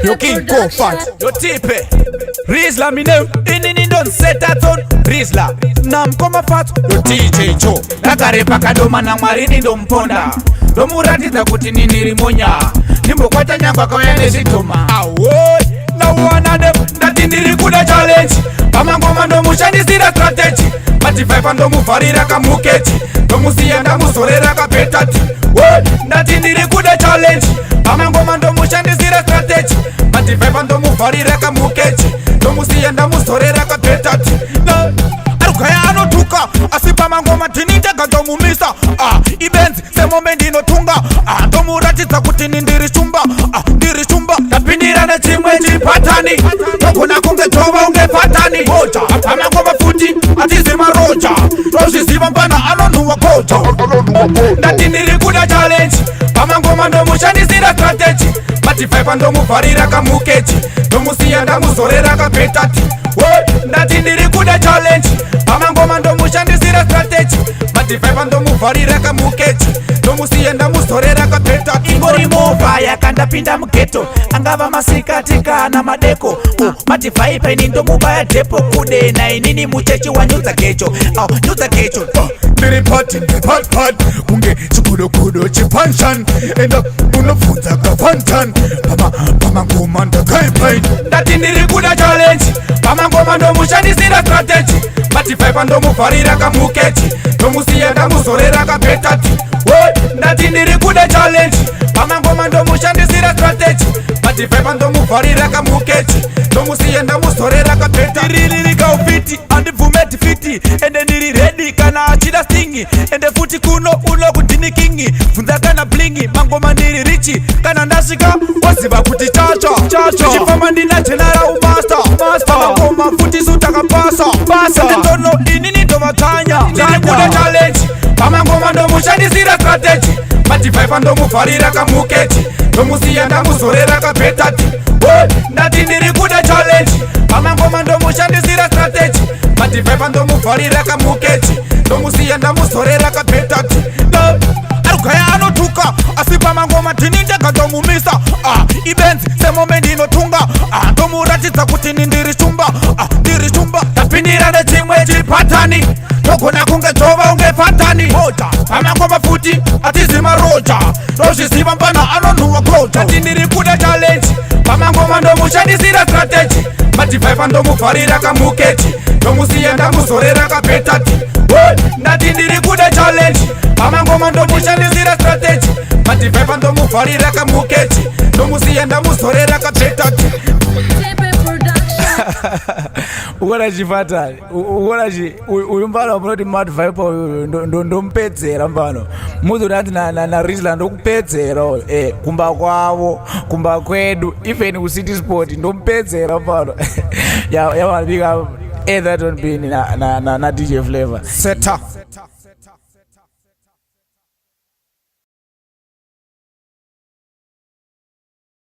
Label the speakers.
Speaker 1: Yo King Go Fat, yo Tipe Rizla mi name, inini don set at on Rizla, nam koma fat, yo DJ Joe Nakare pakadoma na marini ndo mponda Domuratita kuti nini monya Nimbo kwa tanyangwa kwa yane zitoma Awoy, na wana dem, ndati niri kuda challenge Kama ngoma ndo mushani sira strategy Mati vaipa ndo mufarira kamukechi Ndo siyanda musorera kapetati Woy, ndati niri kuda challenge Kama ngoma ndo mushani sira strategy Mati vaipa ndo mufarira kamukechi Ndo siyanda musorera kapetati Arukaya anotuka Asipa mangoma tinita gazo mumisa Ibenzi semo mendino tunga Ndo muratita kuti ndiri chumba Ndiri chumba Tapindira na chimwe chipatani Tokuna kunge toba unge fatani Hoja Amangoma futi Atizima roja Roji ziva mpana anonu wa koja Ndati niri kuda challenge Amangoma ndo mushani zira strategy Mati vaipa ndo mufarira kamukechi Ndo musiyanda musorera kapetati Ndati niri kuda challenge Amangoma ndo mushani zira strategy Mati vaipa ndo mufarira kamukechi Ndo musiyanda musorera kapetati Ingori mova yakanda pinda mgeto Angava masikatika na madeko Mati vaipa ini ndo mubaya depo Kude na inini muchechi wa nyuza kecho Nyuza kecho
Speaker 2: Niri pati pat Kunge chikudo chipanshan Enda unofunza kafantan Pama ngoma nda kaipain
Speaker 1: Ndati niri kuda challenge Pama ngoma ndo mushani zira strategy Mati vaipa ndo mufarira kamukechi Ndo musiyanda musorera kapetati Ndati niri kuda challenge Pama ngoma ndo mushani zira strategy Mati vaipa ndo mufarira kamukechi Ndo musiyanda musorera kapetati Niri kaufiti andi vumeti fiti Ende niri ready kana achida stingi Ende futi kuno ulo kutini kingi Funza kana blingi mangoma niri richi Kana ndashika wasiba kuti chacha Chifama ndina chenara umasta Mangoma futi sutaka pasa Ndetono inini ndo matanya Niri kuda challenge Pama ngoma ndo mushani zira strategy Mati vaipa ndo mufarira kamukechi Ndo musiyanda musorera kapetati Ndati niri kuda challenge Pama ngoma ndo mushani zira strategy Mati vaipa ndo mufarira kamukechi Ndo musiyanda musorera kapetati Arukaya anotuka Asipa mangoma tininja gazo mumisa Ibenzi semo mendino tunga Ndo muratita kuti ndiri chumba Ndiri chumba Tapindira na chimwe chipatani Tokuna kunge toba unge fatani Hoja Amangoma futi atizima roja Roji ziva mpana anonu wa koja Ndati niri kuda challenge Amangoma ndo mushani zira strategy Mati vaipa ndo mufarira kamukechi Ndo musiyanda musorera kapetati Ndati niri kuda challenge Amangoma ndo mushani zira strategy Mati vaipa ndo mufarira kamukechi Ndo musiyanda musorera kapetati Uwala chifata Uwala chi Uyumbala wapunoti mad vibe Ndo mpedzera mbano Muzu nati na Rizla ndo kupedzera Kumba kwavo Kumba kwedu Even ku City Sport Ndo mpedzera mbano Ya wana big up That one being na DJ Flavor
Speaker 2: Seta